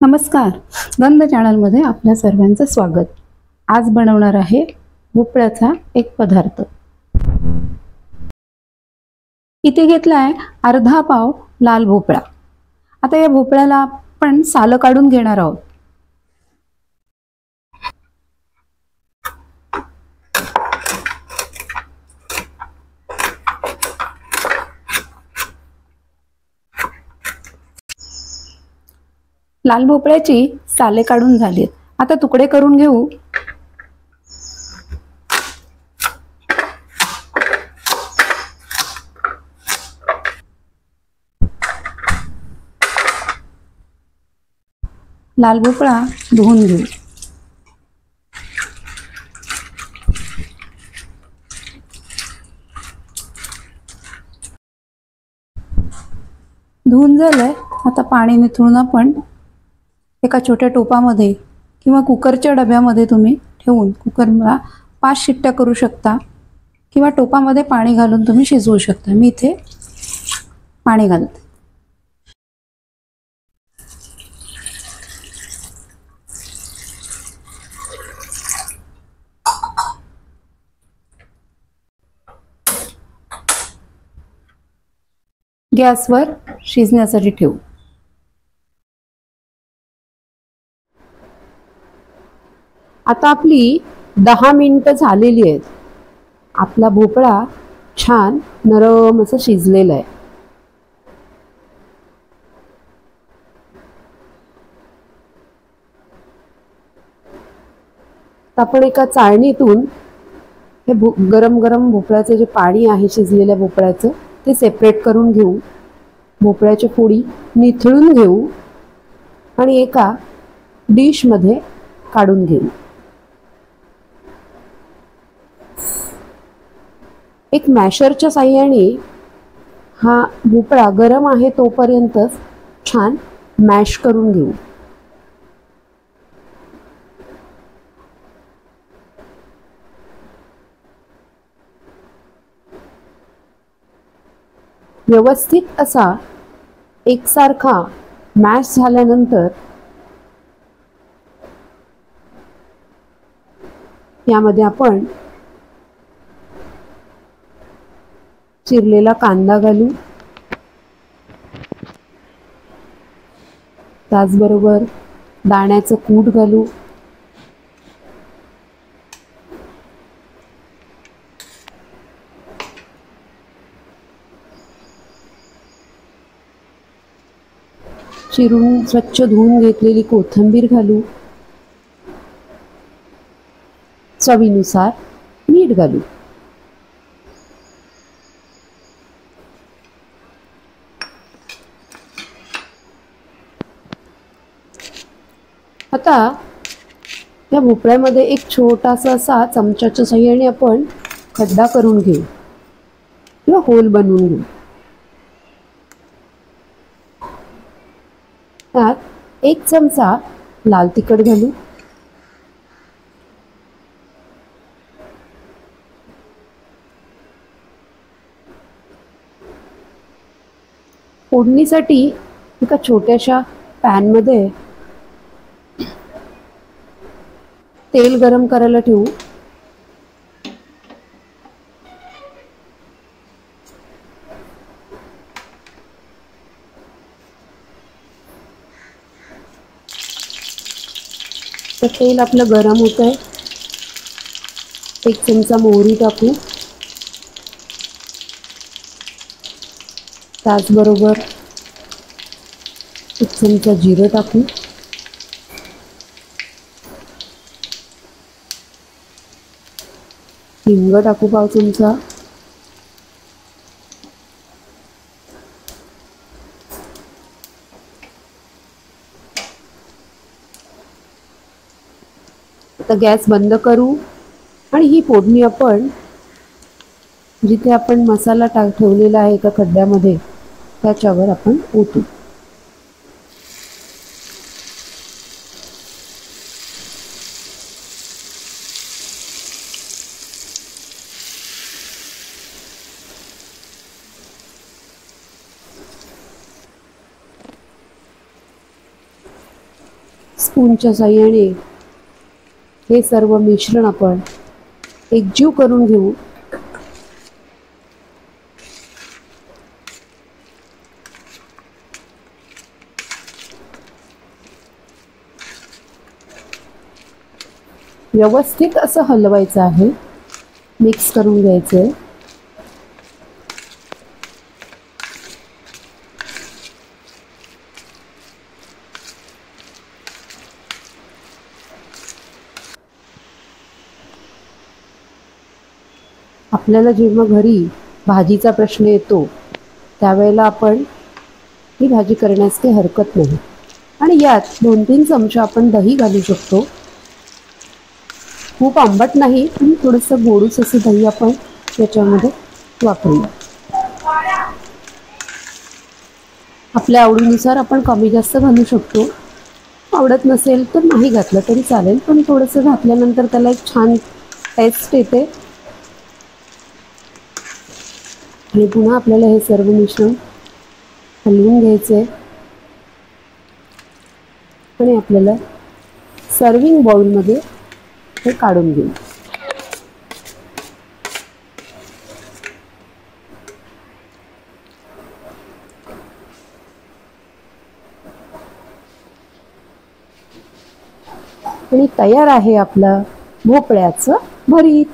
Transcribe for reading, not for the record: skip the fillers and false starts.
नमस्कार, गंध चॅनलमध्ये आपल्या सर्वांचं स्वागत। आज बनवणार आहे भोपळ्याचा एक पदार्थ। इथे घेतलाय अर्धा पाव लाल भोपळा। आता या भोपळ्याला आपण साल काढून घेणार आहोत। लाल भोपळ्याची साले काढून झालीत। आता तुकडे करून घेऊ। लाल भोपळा धुवून घेऊ। धुवून झालंय। आता पाणी निथळून आपण एका छोट्या टोपामध्ये किंवा कुकरच्या डब्यामध्ये तुम्ही ठेवून कुकरला 5 शिट्ट्या करू शकता किंवा टोपामध्ये पाणी घालून तुम्ही शिजवू शकता। मी इथे पाणी घालते। गॅसवर शिजण्यासाठी ठेवू। आता आपली 10 मिनिटं झालेली आहेत। आपला भोपळा छान नरम असं शिजलेला आहे। आपण एका चाळणीतून हे गरम गरम भोपळ्याचे जे पाणी आहे शिजलेल्या भोपळ्याचं ते सेपरेट करून घेऊ। भोपळ्याच्या फोडी निथळून घेऊ आणि एका डिश मध्ये काढून घेऊ। एक मॅशरच्या साहाय्याने हा भोपळा गरम आहे तोपर्यंत छान मॅश करून घेऊ। व्यवस्थित असा एकसारखा मॅश झाल्यानंतर यामध्ये आपण चिरलेला कांदा घालू। त्याचबरोबर दाण्याचं कूट घालू। चिरून स्वच्छ धुवून घेतलेली कोथिंबीर घालू। चवीनुसार मीठ घालू। आता या भोपळ्यामध्ये एक छोटासा असा चमच्याच्या साहाय्याने आपण खड्डा करून घेऊ किंवा होल बनवून घेऊ। त्यात 1 चमचा लाल तिखट घालू। फोडणीसाठी एका छोट्याशा पॅन मध्ये तेल गरम करायला ठेवू। तर तेल आपलं गरम होत आहे। 1 चमचा मोहरी टाकू। त्याचबरोबर 1 चमचा जिरं टाकू। हिंग टाकू 1/2 चमचा। आता गॅस बंद करू आणि ही फोडणी आपण जिथे आपण मसाला ठेवलेला आहे एका खड्ड्यामध्ये त्याच्यावर आपण ओतू। स्पूनच्या साहाय्याने हे सर्व मिश्रण आपण एकजीव करून घेऊ. व्यवस्थित असं हलवायचं आहे, मिक्स करून घ्यायचं आहे. आपल्याला जेव्हा घरी भाजीचा प्रश्न येतो त्यावेळेला आपण ही भाजी करण्यास काही हरकत नाही. आणि यात 2-3 चमचे आपण दही घालू शकतो. खूप आंबट नाही, पण थोडंसं गोडूस असं दही आपण याच्यामध्ये वापरूया. आपल्या आवडीनुसार आपण कमी जास्त घालू शकतो. आवडत नसेल तर नाही घातलं तरी चालेल, पण थोडंसं घातल्यानंतर त्याला एक छान टेस्ट येते. आणि पुन्हा आपल्याला हे सर्व मिश्रण हलवून घ्यायचं आहे आणि आपल्याला सर्विंग बाउलमध्ये हे काढून घेऊ. आणि तयार आहे आपलं भोपळ्याचं भरीत.